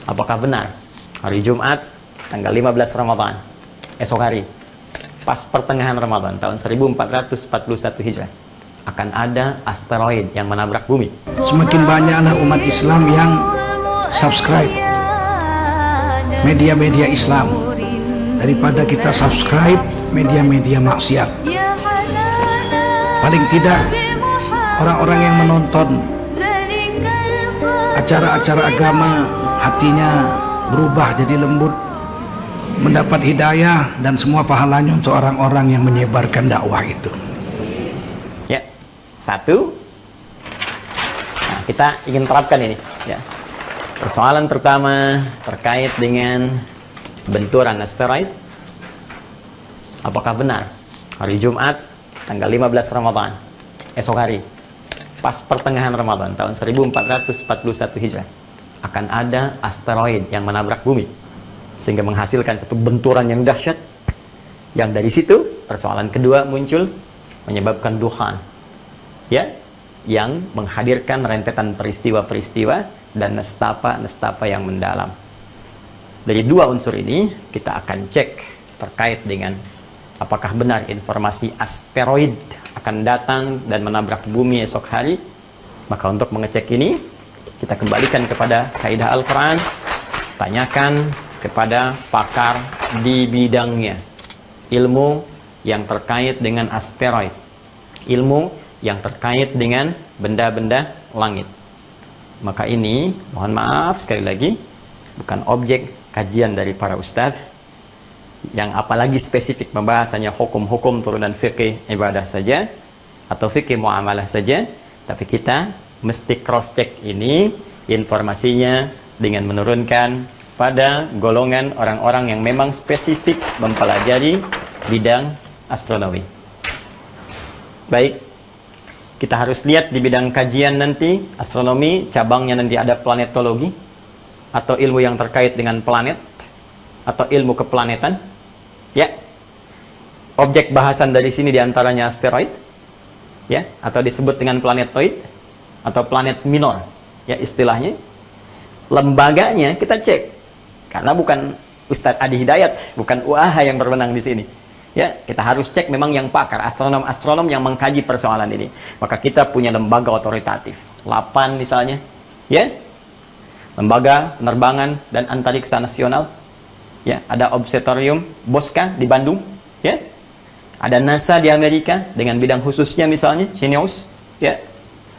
Apakah benar hari Jumat tanggal 15 Ramadan, esok hari, pas pertengahan Ramadan tahun 1441 Hijrah, akan ada asteroid yang menabrak bumi? Semakin banyaklah umat Islam yang subscribe media-media Islam daripada kita subscribe media-media maksiat. Paling tidak orang-orang yang menonton acara-acara agama hatinya berubah jadi lembut, mendapat hidayah dan semua pahalanya untuk orang-orang yang menyebarkan dakwah itu. Ya, satu. Nah, kita ingin terapkan ini. Ya. Persoalan pertama terkait dengan benturan asteroid. Apakah benar hari Jumat tanggal 15 Ramadan, esok hari, pas pertengahan Ramadan tahun 1441 Hijrah, akan ada asteroid yang menabrak bumi sehingga menghasilkan satu benturan yang dahsyat, yang dari situ persoalan kedua muncul, menyebabkan duhan, ya, yang menghadirkan rentetan peristiwa-peristiwa dan nestapa-nestapa yang mendalam. Dari dua unsur ini kita akan cek terkait dengan apakah benar informasi asteroid akan datang dan menabrak bumi esok hari. Maka untuk mengecek ini, kita kembalikan kepada kaidah Al-Quran, tanyakan kepada pakar di bidangnya, ilmu yang terkait dengan asteroid, ilmu yang terkait dengan benda-benda langit. Maka ini, mohon maaf sekali lagi, bukan objek kajian dari para ustadz, yang apalagi spesifik membahasannya hukum-hukum turunan fikih ibadah saja, atau fikih muamalah saja, tapi kita mesti cross check ini informasinya dengan menurunkan pada golongan orang-orang yang memang spesifik mempelajari bidang astronomi. Baik, kita harus lihat di bidang kajian nanti astronomi, cabangnya nanti ada planetologi atau ilmu yang terkait dengan planet atau ilmu keplanetan. Ya, objek bahasan dari sini diantaranya asteroid, ya, atau disebut dengan planetoid atau planet minor, ya istilahnya. Lembaganya kita cek, karena bukan Ustadz Adi Hidayat, bukan UAH yang berwenang di sini. Ya, kita harus cek memang yang pakar, astronom-astronom yang mengkaji persoalan ini. Maka kita punya lembaga otoritatif, LAPAN misalnya, ya, Lembaga Penerbangan dan Antariksa Nasional. Ya, ada Observatorium Bosca di Bandung, ya. Ada NASA di Amerika dengan bidang khususnya misalnya Xenios, ya.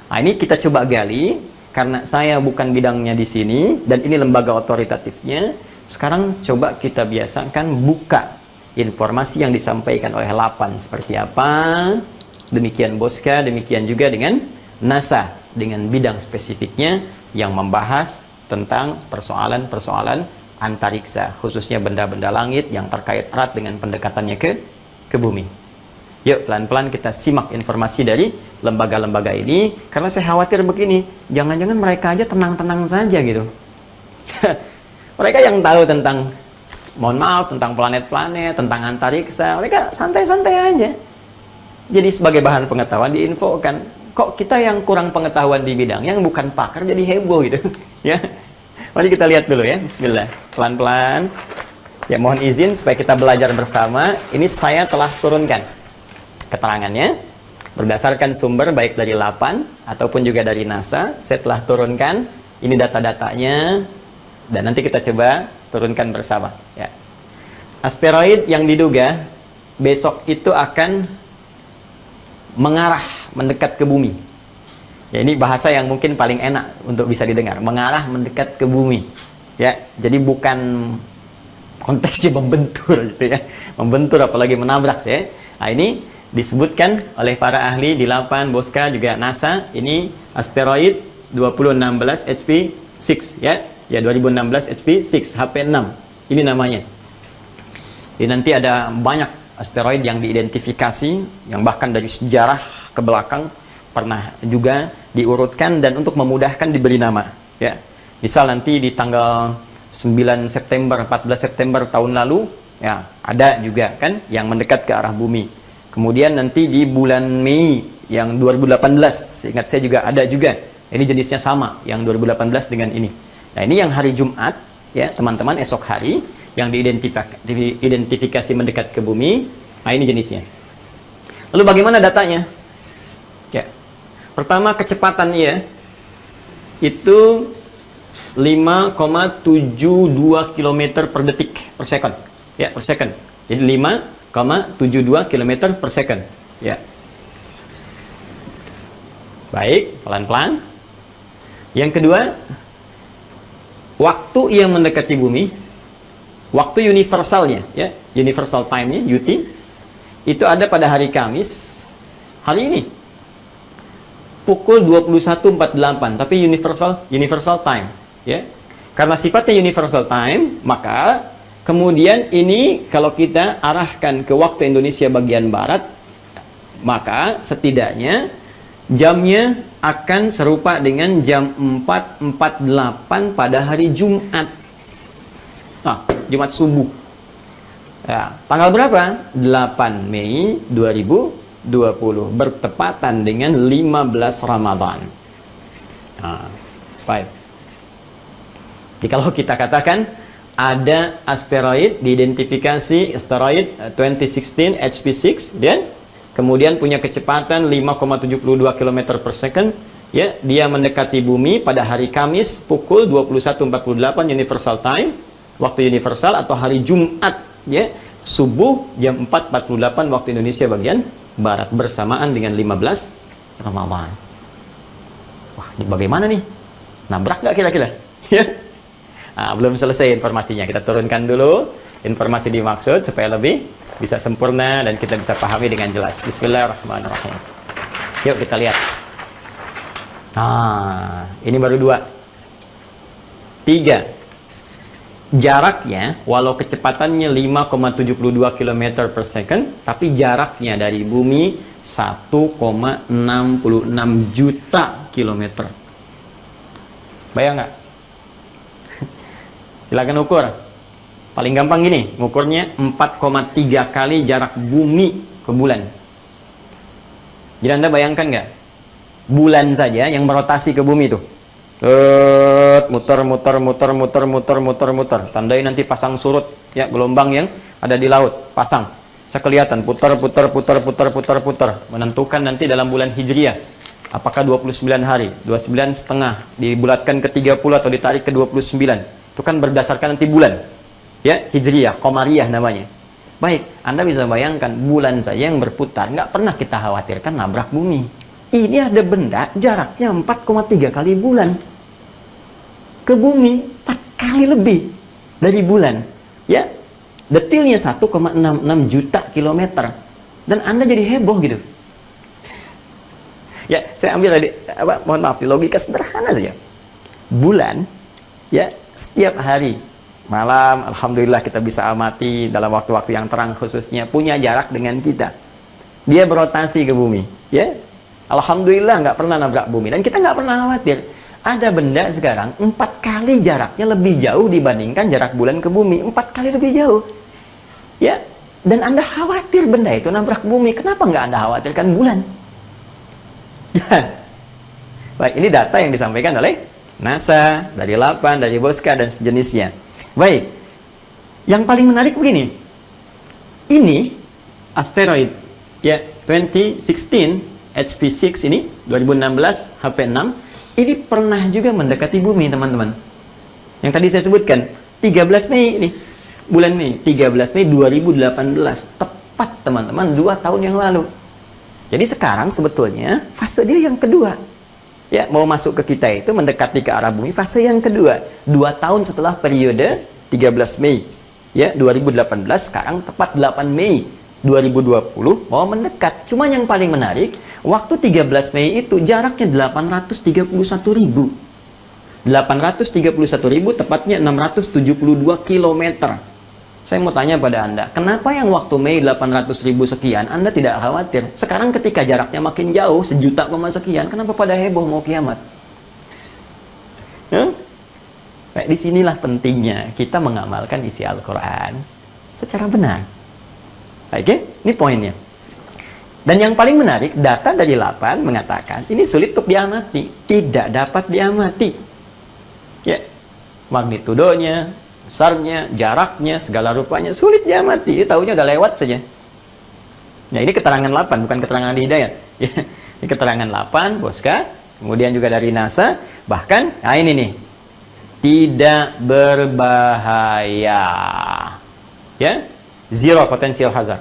Nah, ini kita coba gali karena saya bukan bidangnya di sini dan ini lembaga otoritatifnya. Sekarang coba kita biasakan buka informasi yang disampaikan oleh LAPAN seperti apa. Demikian Bosca, demikian juga dengan NASA dengan bidang spesifiknya yang membahas tentang persoalan-persoalan antariksa, khususnya benda-benda langit yang terkait erat dengan pendekatannya ke bumi. Yuk, pelan-pelan kita simak informasi dari lembaga-lembaga ini, karena saya khawatir begini, jangan-jangan mereka aja tenang-tenang saja gitu. Mereka yang tahu tentang, mohon maaf, tentang planet-planet, tentang antariksa, mereka santai-santai aja. Jadi sebagai bahan pengetahuan diinfokan, kok kita yang kurang pengetahuan di bidang, yang bukan pakar jadi heboh gitu. Ya. Mari kita lihat dulu ya, bismillah, pelan-pelan. Ya, mohon izin supaya kita belajar bersama. Ini saya telah turunkan keterangannya berdasarkan sumber baik dari LAPAN ataupun juga dari NASA. Saya telah turunkan ini data-datanya dan nanti kita coba turunkan bersama, ya. Asteroid yang diduga besok itu akan mengarah mendekat ke bumi. Ya, ini bahasa yang mungkin paling enak untuk bisa didengar, mengarah mendekat ke bumi, ya. Jadi bukan konteksnya membentur gitu ya, membentur apalagi menabrak, ya. Nah, ini disebutkan oleh para ahli di LAPAN, Bosca, juga NASA. Ini asteroid 2016 HP6, ya. Ya, 2016 HP6, HP6. Ini namanya. Jadi nanti ada banyak asteroid yang diidentifikasi, yang bahkan dari sejarah ke belakang pernah juga diurutkan dan untuk memudahkan diberi nama, ya. Misal nanti di tanggal 9 September, 14 September tahun lalu, ya, ada juga kan yang mendekat ke arah bumi. Kemudian nanti di bulan Mei yang 2018, ingat saya juga ada juga. Ini jenisnya sama, yang 2018 dengan ini. Nah, ini yang hari Jumat ya teman-teman, esok hari yang diidentifikasi mendekat ke bumi. Nah, ini jenisnya. Lalu bagaimana datanya? Ya, pertama kecepatannya itu 5,72 km per detik per second. Ya, per second. Jadi 5,72 km per second. Ya. Baik, pelan-pelan. Yang kedua, waktu yang mendekati bumi, waktu universalnya, ya, universal time-nya, UT, itu ada pada hari Kamis, hari ini, pukul 21.48, tapi universal time, ya. Karena sifatnya universal time, maka kemudian ini kalau kita arahkan ke waktu Indonesia bagian barat, maka setidaknya jamnya akan serupa dengan jam 4.48 pada hari Jumat. Nah, Jumat subuh. Ya, tanggal berapa? 8 Mei 2020. Bertepatan dengan 15 Ramadan. Nah, baik. Jadi kalau kita katakan ada asteroid, diidentifikasi asteroid 2016 HP6, dan kemudian punya kecepatan 5,72 km per second, ya, dia mendekati bumi pada hari Kamis pukul 21.48 universal time, waktu universal, atau hari Jumat, ya, subuh jam 4.48 waktu Indonesia bagian barat, bersamaan dengan 15 Ramadan. Wah, ini bagaimana nih? Nabrak nggak kira-kira? Ya. Nah, belum selesai informasinya. Kita turunkan dulu informasi dimaksud supaya lebih bisa sempurna dan kita bisa pahami dengan jelas. Bismillahirrahmanirrahim. Yuk kita lihat. Nah, ini baru 2. 3. Jaraknya, walau kecepatannya 5,72 km per second, tapi jaraknya dari bumi 1,66 juta kilometer. Bayang nggak? Silakan ukur. Paling gampang gini, ngukurnya 4,3 kali jarak bumi ke bulan. Jadi Anda bayangkan nggak? Bulan saja yang berotasi ke bumi tuh. Muter. Tandai nanti pasang surut, ya, gelombang yang ada di laut, pasang. Bisa kelihatan putar. Menentukan nanti dalam bulan Hijriah apakah 29 hari, 29,5 dibulatkan ke 30 atau ditarik ke 29. Itu kan berdasarkan nanti bulan, ya, Hijriah, Qamariyah namanya. Baik, Anda bisa bayangkan bulan saja yang berputar, nggak pernah kita khawatirkan nabrak bumi. Ini ada benda jaraknya 4,3 kali bulan ke bumi, 4 kali lebih dari bulan, ya. Detilnya 1,66 juta kilometer, dan Anda jadi heboh gitu. Ya, saya ambil tadi, mohon maaf, di logika sederhana saja. Bulan, ya, setiap hari malam, alhamdulillah kita bisa amati dalam waktu-waktu yang terang, khususnya punya jarak dengan kita. Dia berotasi ke bumi, ya. Alhamdulillah nggak pernah nabrak bumi, dan kita nggak pernah khawatir. Ada benda sekarang 4 kali jaraknya lebih jauh dibandingkan jarak bulan ke bumi, 4 kali lebih jauh, ya. Dan Anda khawatir benda itu nabrak bumi. Kenapa nggak Anda khawatirkan bulan? Yes. Baik, ini data yang disampaikan oleh NASA, dari LAPAN, dari Boska, dan sejenisnya. Baik, yang paling menarik begini. Ini asteroid, ya, 2016 HP6 ini, 2016 HP6, ini pernah juga mendekati bumi, teman-teman. Yang tadi saya sebutkan, 13 Mei ini, bulan Mei, 13 Mei 2018, tepat teman-teman 2 tahun yang lalu. Jadi sekarang sebetulnya fase dia yang kedua, ya, mau masuk ke kita itu mendekati ke arah bumi, fase yang kedua, 2 tahun setelah periode 13 Mei, ya, 2018, sekarang tepat 8 Mei 2020 mau mendekat. Cuma yang paling menarik, waktu 13 Mei itu jaraknya 831.000. 831.000, tepatnya 672 km. Saya mau tanya pada Anda, kenapa yang waktu Mei 800.000 sekian Anda tidak khawatir? Sekarang ketika jaraknya makin jauh, 1.000.000 sekian, kenapa pada heboh mau kiamat? Baik, disinilah pentingnya kita mengamalkan isi Al-Quran secara benar. Baik, ya? Ini poinnya. Dan yang paling menarik, data dari LAPAN mengatakan ini sulit untuk diamati, tidak dapat diamati. Ya, magnitudonya, besarnya, jaraknya, segala rupanya, sulit diamati. Dia tahunya udah lewat saja. Nah, ini keterangan 8, bukan keterangan di Hidayat. Ini keterangan 8, Boska. Kemudian juga dari NASA. Bahkan, nah ini nih. Tidak berbahaya. Ya, zero potential hazard.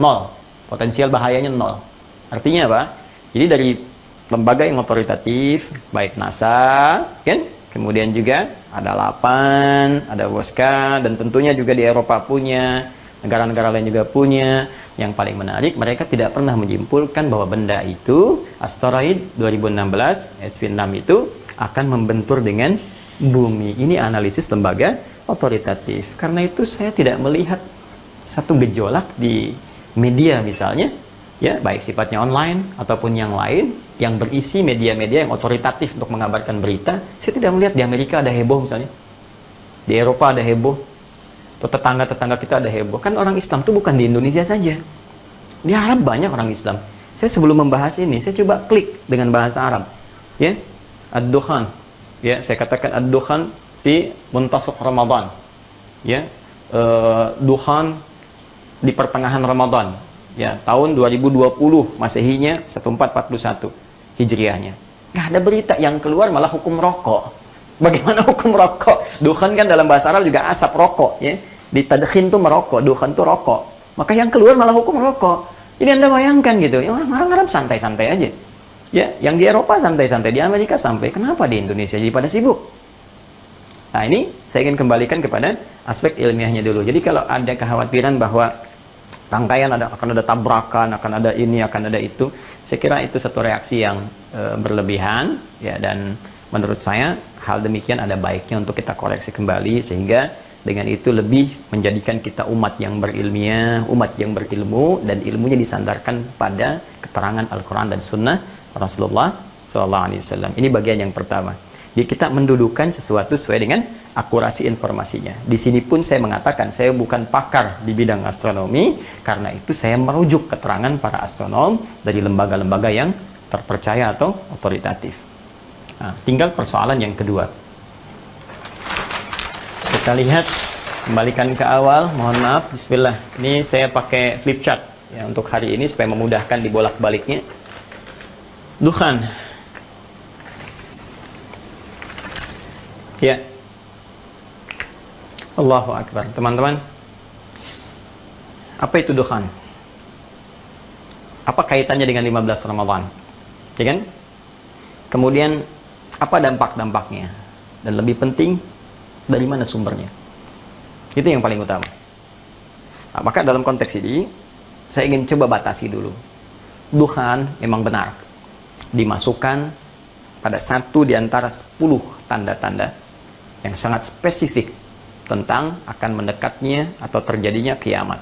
0. Potensial bahayanya 0. Artinya apa? Jadi dari lembaga yang otoritatif, baik NASA, kan? Kemudian juga ada LAPAN, ada WOSCA, dan tentunya juga di Eropa punya, negara-negara lain juga punya. Yang paling menarik, mereka tidak pernah menyimpulkan bahwa benda itu, asteroid 2016, HV6 itu, akan membentur dengan bumi. Ini analisis lembaga otoritatif. Karena itu saya tidak melihat satu gejolak di media misalnya, ya baik sifatnya online ataupun yang lain, yang berisi media-media yang otoritatif untuk mengabarkan berita. Saya tidak melihat di Amerika ada heboh misalnya, di Eropa ada heboh, atau tetangga-tetangga kita ada heboh. Kan orang Islam itu bukan di Indonesia saja, di Arab banyak orang Islam. Saya sebelum membahas ini, saya coba klik dengan bahasa Arab, ya, ad-dukhan, ya, saya katakan ad-dukhan fi muntasaf Ramadan, ya, dukhan di pertengahan Ramadan, ya, tahun 2020 Masehinya 1441 Hijriahnya. Nggak ada berita, yang keluar malah hukum rokok. Bagaimana hukum rokok? Dukhan kan dalam bahasa Arab juga asap rokok, ya. Di tadkhin tuh merokok, dukhan tuh rokok. Maka yang keluar malah hukum rokok. Jadi Anda bayangkan gitu, yang orang Arab santai-santai aja. Ya, yang di Eropa santai-santai, di Amerika sampai. Kenapa di Indonesia jadi pada sibuk? Nah, ini saya ingin kembalikan kepada aspek ilmiahnya dulu. Jadi kalau ada kekhawatiran bahwa rangkaian akan ada tabrakan, akan ada ini, akan ada itu, saya kira itu satu reaksi yang berlebihan, ya, dan menurut saya hal demikian ada baiknya untuk kita koreksi kembali, sehingga dengan itu lebih menjadikan kita umat yang berilmiah, umat yang berilmu, dan ilmunya disandarkan pada keterangan Al-Quran dan Sunnah Rasulullah SAW. Ini bagian yang pertama. Jadi kita mendudukan sesuatu sesuai dengan akurasi informasinya. Di sini pun saya mengatakan saya bukan pakar di bidang astronomi, karena itu saya merujuk keterangan para astronom dari lembaga-lembaga yang terpercaya atau otoritatif. Nah, tinggal persoalan yang kedua. Kita lihat, kembalikan ke awal, mohon maaf, bismillah. Ini saya pakai flip chart ya, untuk hari ini supaya memudahkan dibolak-baliknya. Dukhan. Ya. Allahu Akbar. Teman-teman, apa itu dukhan? Apa kaitannya dengan 15 Ramadan? Ya kan? Kemudian, apa dampak-dampaknya? Dan lebih penting, dari mana sumbernya? Itu yang paling utama. Nah, maka dalam konteks ini, saya ingin coba batasi dulu. Dukhan memang benar dimasukkan pada satu di antara 10 tanda-tanda yang sangat spesifik tentang akan mendekatnya atau terjadinya kiamat.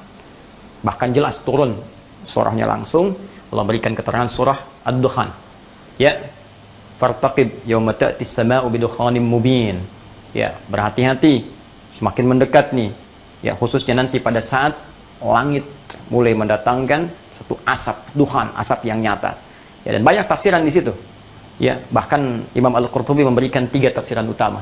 Bahkan jelas turun surahnya langsung, Allah berikan keterangan surah Ad-Dukhan. Ya, fartaqib yauma ta'tis sama'u bidukhanim mubin. Ya, berhati-hati, semakin mendekat nih. Ya, khususnya nanti pada saat langit mulai mendatangkan satu asap, dukhan, asap yang nyata. Ya, dan banyak tafsiran di situ. Ya, bahkan Imam Al-Qurtubi memberikan 3 tafsiran utama.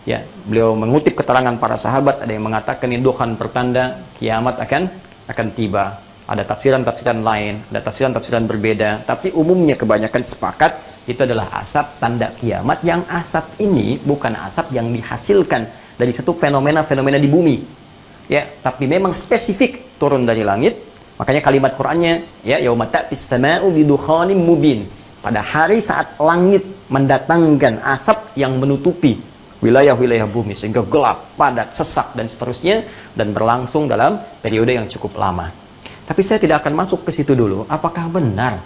Ya, beliau mengutip keterangan para sahabat, ada yang mengatakan ini dukhan pertanda kiamat akan tiba. Ada tafsiran-tafsiran lain, ada tafsiran-tafsiran berbeda, tapi umumnya kebanyakan sepakat itu adalah asap tanda kiamat, yang asap ini bukan asap yang dihasilkan dari satu fenomena-fenomena di bumi. Ya, tapi memang spesifik turun dari langit. Makanya kalimat Qur'annya, ya, yauma ta'tis sama'u bidukhanim mubin. Pada hari saat langit mendatangkan asap yang menutupi wilayah-wilayah bumi sehingga gelap, padat, sesak dan seterusnya, dan berlangsung dalam periode yang cukup lama. Tapi saya tidak akan masuk ke situ dulu. Apakah benar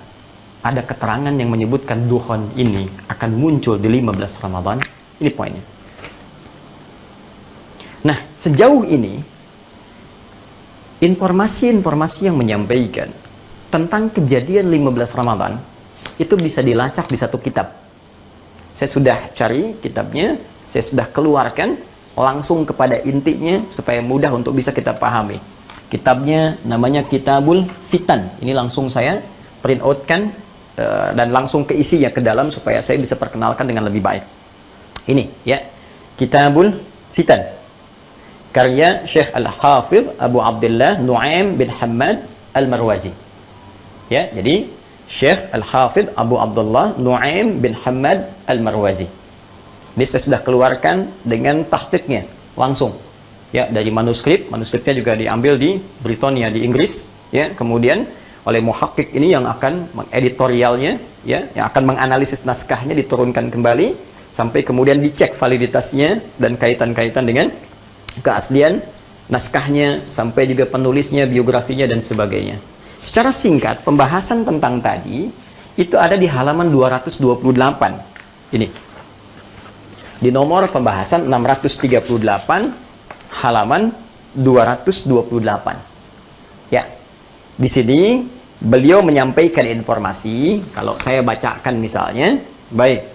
ada keterangan yang menyebutkan dukhan ini akan muncul di 15 Ramadan? Ini poinnya. Nah, sejauh ini informasi-informasi yang menyampaikan tentang kejadian 15 Ramadan itu bisa dilacak di satu kitab. Saya sudah cari kitabnya, saya sudah keluarkan langsung kepada intinya supaya mudah untuk bisa kita pahami. Kitabnya namanya Kitabul Fitan. Ini langsung saya print outkan dan langsung keisinya ke dalam supaya saya bisa perkenalkan dengan lebih baik. Ini ya, Kitabul Fitan. karya Syekh Al-Hafidh Abu Abdullah Nu'aim bin Hammad Al-Marwazi. Ya, jadi Syekh Al-Hafidh Abu Abdullah Nu'aim bin Hammad Al-Marwazi. Ini saya sudah keluarkan dengan tahqiqnya langsung. Ya, dari manuskripnya juga diambil di Britania di Inggris, ya. Kemudian oleh muhakkik ini yang akan mengeditorialnya, ya, yang akan menganalisis naskahnya, diturunkan kembali sampai kemudian dicek validitasnya dan kaitan-kaitan dengan keaslian naskahnya, sampai juga penulisnya, biografinya dan sebagainya. Secara singkat, pembahasan tentang tadi itu ada di halaman 228. Ini. Di nomor pembahasan 638 halaman 228. Ya. Di sini beliau menyampaikan informasi, kalau saya bacakan misalnya, baik.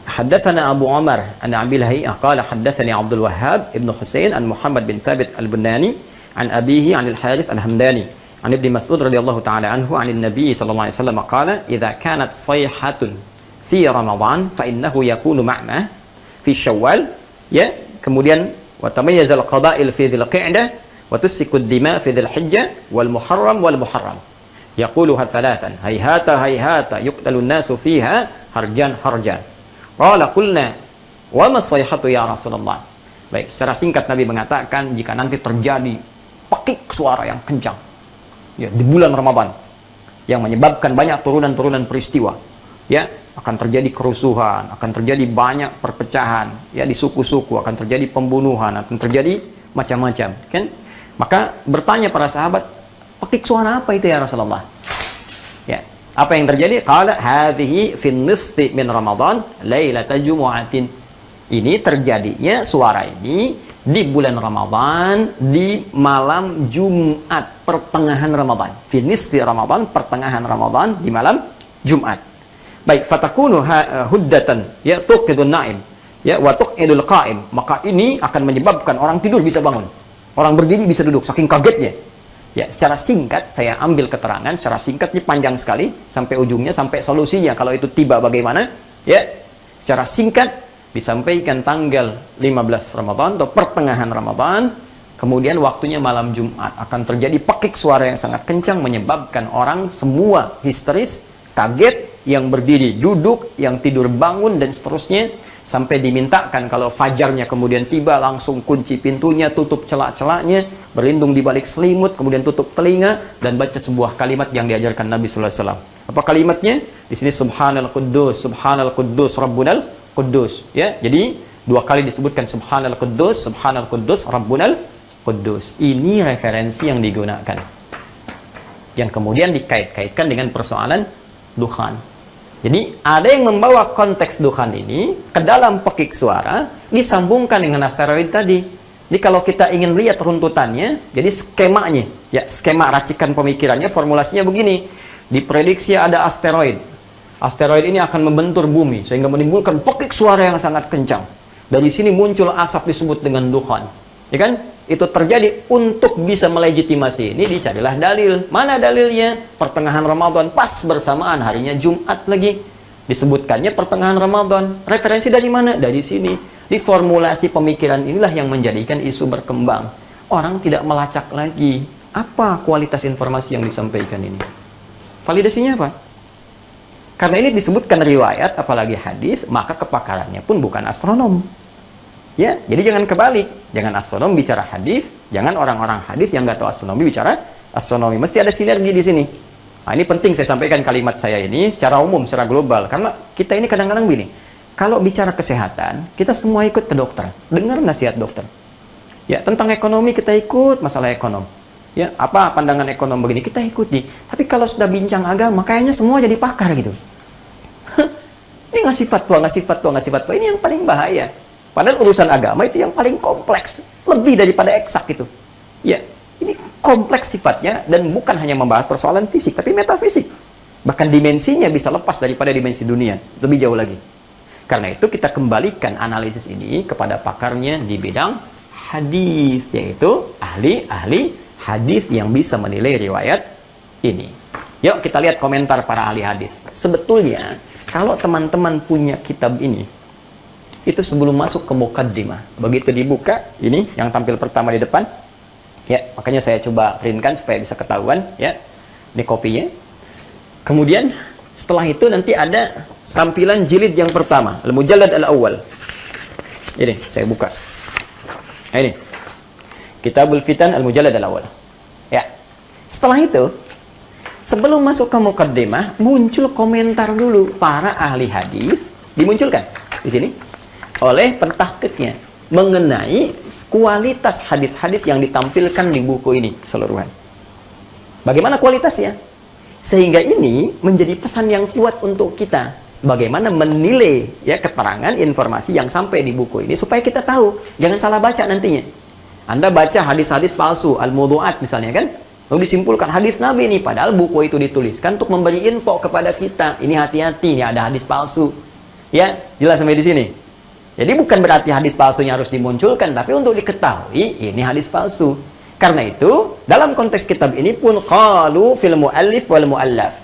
Haddatsana Abu Umar an Abi Lahiyah qala haddatsani Abdul Wahhab ibn Husain an Muhammad bin Thabit al-Bunani an abihi an al-Harith al-Hamdani an Ibnu Mas'ud radhiyallahu ta'ala anhu an an-nabi sallallahu alaihi wasallam qala idza kanat sayhatun fi Ramadan fa innahu yakunu ma'na fi Syawal, ya. Kemudian wa tamayyazal qada'il fi dzil qa'dah wa tusfiku ad-dima' fi dzil hijjah wal muharram yaquluha thalathan hayhata hayhata yuqtalu an-nasu fiha harjan qala qulna wa ma sayhatu ya Rasulullah. Baik, secara singkat Nabi mengatakan jika nanti terjadi pekik suara yang kencang, ya, di bulan Ramadan yang menyebabkan banyak turunan-turunan peristiwa, ya, akan terjadi kerusuhan, akan terjadi banyak perpecahan, ya, di suku-suku, akan terjadi pembunuhan, akan terjadi macam-macam, kan? Maka bertanya para sahabat, pekik suara apa itu ya Rasulullah? Ya, apa yang terjadi? Qala hadhihi fin nisfi min Ramadan lailata jumu'atin. Ini terjadinya suara ini di bulan Ramadan, di malam Jumat pertengahan Ramadan. Fin nisfi Ramadan, pertengahan Ramadan, di malam Jumat. Baik, fatakunu huddatan, ya, tuqidun na'im, ya, wa tuqidul qa'im. Maka ini akan menyebabkan orang tidur bisa bangun, orang berdiri bisa duduk, saking kagetnya. Ya, secara singkat saya ambil keterangan, secara singkatnya panjang sekali sampai ujungnya, sampai solusinya kalau itu tiba bagaimana, ya. Secara singkat disampaikan tanggal 15 Ramadan atau pertengahan Ramadan, kemudian waktunya malam Jumat, akan terjadi pekik suara yang sangat kencang menyebabkan orang semua histeris, kaget, yang berdiri duduk, yang tidur bangun dan seterusnya, sampai dimintakan kalau fajarnya kemudian tiba langsung kunci pintunya, tutup celak-celaknya, berlindung di balik selimut, kemudian tutup telinga dan baca sebuah kalimat yang diajarkan Nabi sallallahu alaihi wasallam. Apa kalimatnya? Di sini subhanal quddus rabbunal quddus, ya. Jadi dua kali disebutkan subhanal quddus rabbunal quddus. Ini referensi yang digunakan, yang kemudian dikait-kaitkan dengan persoalan dukhan. Jadi ada yang membawa konteks dukhan ini ke dalam pekik suara, disambungkan dengan asteroid tadi. Jadi kalau kita ingin lihat runtutannya, jadi skemanya, ya, skema racikan pemikirannya, formulasinya begini. Diprediksi ada asteroid. Asteroid ini akan membentur bumi sehingga menimbulkan pekik suara yang sangat kencang. Dari sini muncul asap disebut dengan dukhan. Ya kan? Itu terjadi untuk bisa melegitimasi ini, dicarilah dalil. Mana dalilnya? Pertengahan Ramadan, pas bersamaan harinya Jumat lagi. Disebutkannya pertengahan Ramadan. Referensi dari mana? Dari sini. Di formulasi pemikiran inilah yang menjadikan isu berkembang. Orang tidak melacak lagi apa kualitas informasi yang disampaikan ini. Validasinya apa? Karena ini disebutkan riwayat, apalagi hadis, maka kepakarannya pun bukan astronom. Ya, jadi jangan kebalik. Jangan astronom bicara hadis, jangan orang-orang hadis yang nggak tahu astronomi bicara astronomi. Mesti ada sinergi di sini. Nah, ini penting saya sampaikan kalimat saya ini secara umum, secara global. Karena kita ini kadang-kadang gini, kalau bicara kesehatan, kita semua ikut ke dokter. Dengar nasihat dokter. Ya, tentang ekonomi kita ikut masalah ekonom. Ya, apa pandangan ekonom begini, kita ikuti. Tapi kalau sudah bincang agama, kayaknya semua jadi pakar gitu. Ini ngasih fatwa. Ini yang paling bahaya. Padahal urusan agama itu yang paling kompleks, lebih daripada eksak itu. Ya, ini kompleks sifatnya dan bukan hanya membahas persoalan fisik, tapi metafisik. Bahkan dimensinya bisa lepas daripada dimensi dunia, lebih jauh lagi. Karena itu kita kembalikan analisis ini kepada pakarnya di bidang hadis, yaitu ahli hadis yang bisa menilai riwayat ini. Yuk kita lihat komentar para ahli hadis. Sebetulnya kalau teman-teman punya kitab ini, itu sebelum masuk ke muqaddimah. Begitu dibuka, ini yang tampil pertama di depan. Ya, makanya saya coba printkan supaya bisa ketahuan, ya. Ini kopinya. Kemudian setelah itu nanti ada tampilan jilid yang pertama, Al-Mujallad Al-Awwal. Ini saya buka. Nah, ini. Kitabul Fitan Al-Mujallad Al-Awwal. Ya. Setelah itu, sebelum masuk ke muqaddimah, muncul komentar dulu para ahli hadis, dimunculkan di sini oleh pentahqiqnya mengenai kualitas hadis-hadis yang ditampilkan di buku ini keseluruhan. Bagaimana kualitasnya? Sehingga ini menjadi pesan yang kuat untuk kita. Bagaimana menilai ya keterangan informasi yang sampai di buku ini supaya kita tahu, jangan salah baca nantinya. Anda baca hadis-hadis palsu, al-mawdu'at misalnya kan, lalu disimpulkan hadis Nabi ini, padahal buku itu dituliskan untuk memberi info kepada kita. Ini hati-hati, ini ada hadis palsu. Ya, jelas sampai di sini. Jadi bukan berarti hadis palsunya harus dimunculkan, tapi untuk diketahui ini hadis palsu. Karena itu, dalam konteks kitab ini pun qalu fil muallif wal muallaf.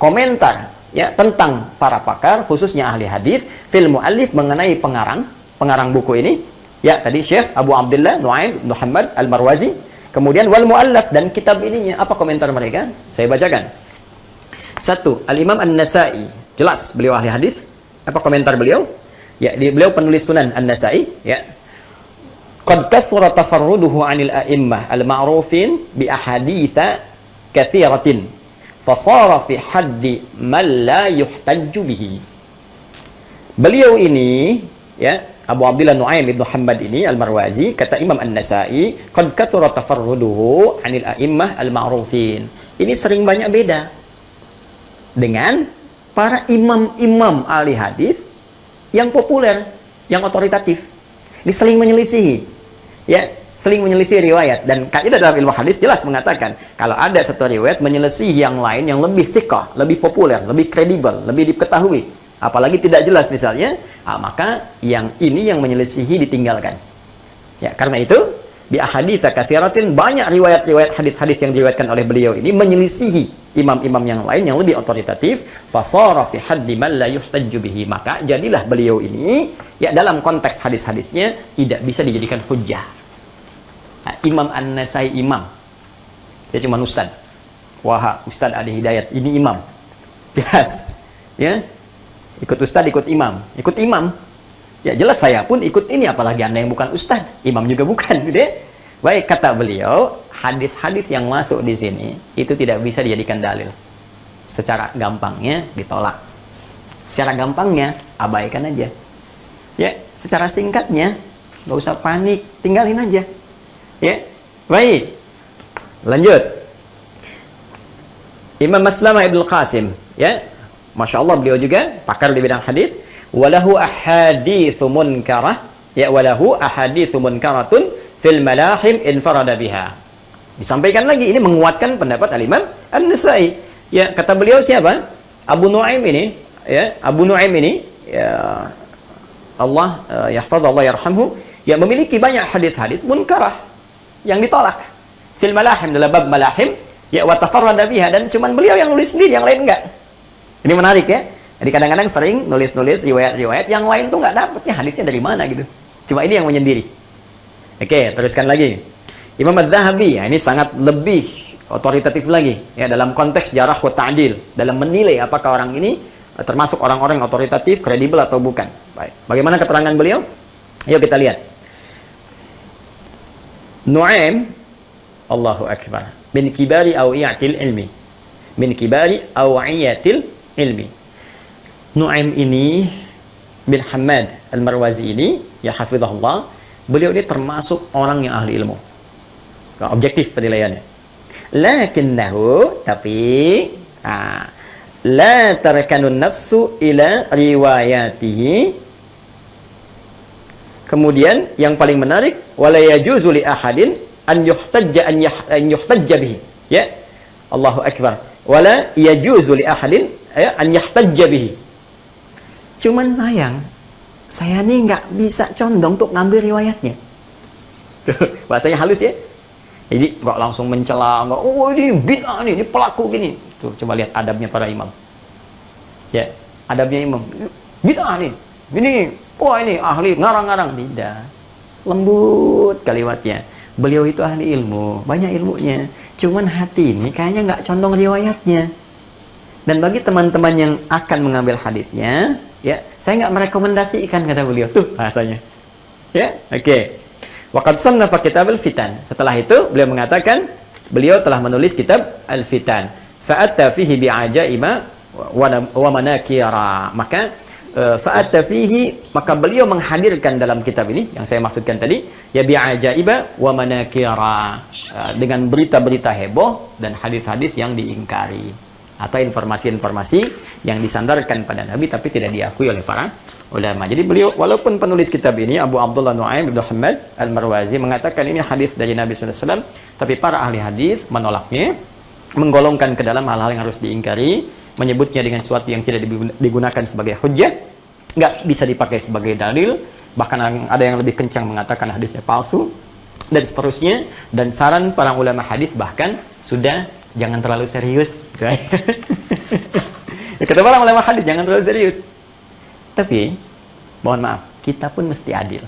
Komentar ya tentang para pakar khususnya ahli hadis fil muallif mengenai pengarang buku ini. Ya, tadi Syekh Abu Abdullah Nu'aim Muhammad Al-Marwazi. Kemudian wal muallaf dan kitab ininya, apa komentar mereka? Saya bacakan. 1. Al-Imam An-Nasa'i. Jelas beliau ahli hadis. Apa komentar beliau? Ya, beliau penulis Sunan An-Nasa'i, ya. Qad kathura tafarruduhu 'anil a'immah al-ma'rufin bi ahaditsa katsiratin fasara fi haddi man la yuhtajju bihi. Beliau ini, ya, Abu Abdullah Nu'aim bin Muhammad ini Al-Marwazi, kata Imam An-Nasa'i, qad kathura tafarruduhu 'anil a'immah al-ma'rufin. Ini sering banyak beda dengan para imam-imam ahli hadis yang populer, yang otoritatif. Ini saling menyelisihi, ya, saling menyelisih riwayat. Dan kaidah dalam ilmu hadis jelas mengatakan kalau ada satu riwayat menyelisihi yang lain yang lebih thiqah, lebih populer, lebih kredibel, lebih diketahui, apalagi tidak jelas misalnya, maka yang ini yang menyelisihi ditinggalkan. Ya, karena itu bi ahaditsa katsiratin, banyak riwayat-riwayat hadis-hadis yang diriwayatkan oleh beliau ini menyelisihi imam-imam yang lain yang lebih otoritatif, fasara fi haddi man la yuhtajju bihi, maka jadilah beliau ini ya dalam konteks hadis-hadisnya tidak bisa dijadikan hujjah. Nah, Imam An-Nasai imam, dia cuma ustad. Wah, Ustad ada hidayat, ini imam. Jelas, ya. Ikut ustad, ikut imam, ikut imam. Ya jelas saya pun ikut ini, apalagi Anda yang bukan ustad, imam juga bukan, gitu ya. Baik, kata beliau, hadis-hadis yang masuk di sini itu tidak bisa dijadikan dalil. Secara gampangnya ditolak. Secara gampangnya abaikan aja. Ya, secara singkatnya nggak usah panik, tinggalin aja. Ya, baik. Lanjut. Imam Maslamah Ibnu Qasim, ya, masya Allah beliau juga pakar di bidang hadis. Walahu ahaditsu munkarah, ya, walahu ahaditsu munkaratun fil malahim infarada biha. Disampaikan lagi, ini menguatkan pendapat Al-Imam An-Nasa'i. Ya, kata beliau siapa? Abu Nu'aim ini, ya, Abu Nu'aim ini, ya, Allah yahfadhallah yarhamhu, ya, memiliki banyak hadis-hadis munkarah yang ditolak. Fil malahim, dalam bab malahim, ya, wa tafarrada biha, dan cuman beliau yang nulis sendiri, yang lain enggak. Ini menarik ya. Jadi kadang-kadang sering nulis-nulis riwayat-riwayat yang lain tuh nggak dapetnya hadisnya dari mana gitu. Cuma ini yang menyendiri. Oke, teruskan lagi. Imam Az-Zahabi, ya, ini sangat lebih otoritatif lagi ya dalam konteks jarah wa ta'dil, dalam menilai apakah orang ini termasuk orang-orang otoritatif, kredibel atau bukan. Baik. Bagaimana keterangan beliau? Yuk kita lihat. Nu'aim, Allahu Akbar, min kibari awiyatil ilmi. Min kibari awiyatil ilmi. Nu'aim ini bin Hamad Al-Marwazi ini, ya hafizahullah, beliau ini termasuk orang yang ahli ilmu. Objektif penilaiannya. Lakinnahu, tapi la tarkanun nafsu ila riwayatihi. Kemudian yang paling menarik, wala yajuzu li ahadin an yuhtajja bihi. Ya. Allahu Akbar. Wala yajuzu li ahadin an yuhtajja bihi. Cuman sayang, saya nih nggak bisa condong untuk ngambil riwayatnya. Bahasanya halus ya. Jadi nggak langsung mencela, nggak, oh ini bid'ah nih, ini pelaku gini. Tuh, coba lihat adabnya para imam. Ya, adabnya imam. Bid'ah nih, ini wah ini ahli ngarang-ngarang. Tidak. Lembut kalimatnya. Beliau itu ahli ilmu, banyak ilmunya. Cuman hati ini kayaknya nggak condong riwayatnya. Dan bagi teman-teman yang akan mengambil hadisnya, ya, saya nggak merekomendasikan, kata beliau. Tuh bahasanya. Ya, oke. Waqad sannafa kitab al-fitan. Setelah itu beliau mengatakan beliau telah menulis kitab al-fitan. Fa'atta fihi bi'ajaiba wa manakira. Maka fa'atta fihi, maka beliau menghadirkan dalam kitab ini yang saya maksudkan tadi, ya bi'ajaiba wa manakira, dengan berita-berita heboh dan hadis-hadis yang diingkari atau informasi-informasi yang disandarkan pada Nabi tapi tidak diakui oleh para ulama. Jadi beliau, walaupun penulis kitab ini Abu Abdullah Nu'aim bin Muhammad Al-Marwazi mengatakan ini hadis dari Nabi SAW, tapi para ahli hadis menolaknya, menggolongkan ke dalam hal-hal yang harus diingkari, menyebutnya dengan sesuatu yang tidak digunakan sebagai hujjah, nggak bisa dipakai sebagai dalil, bahkan ada yang lebih kencang mengatakan hadisnya palsu, dan seterusnya. Dan saran para ulama hadis bahkan sudah jangan terlalu serius. Kata para ulama hadis jangan terlalu serius. Tapi mohon maaf, kita pun mesti adil.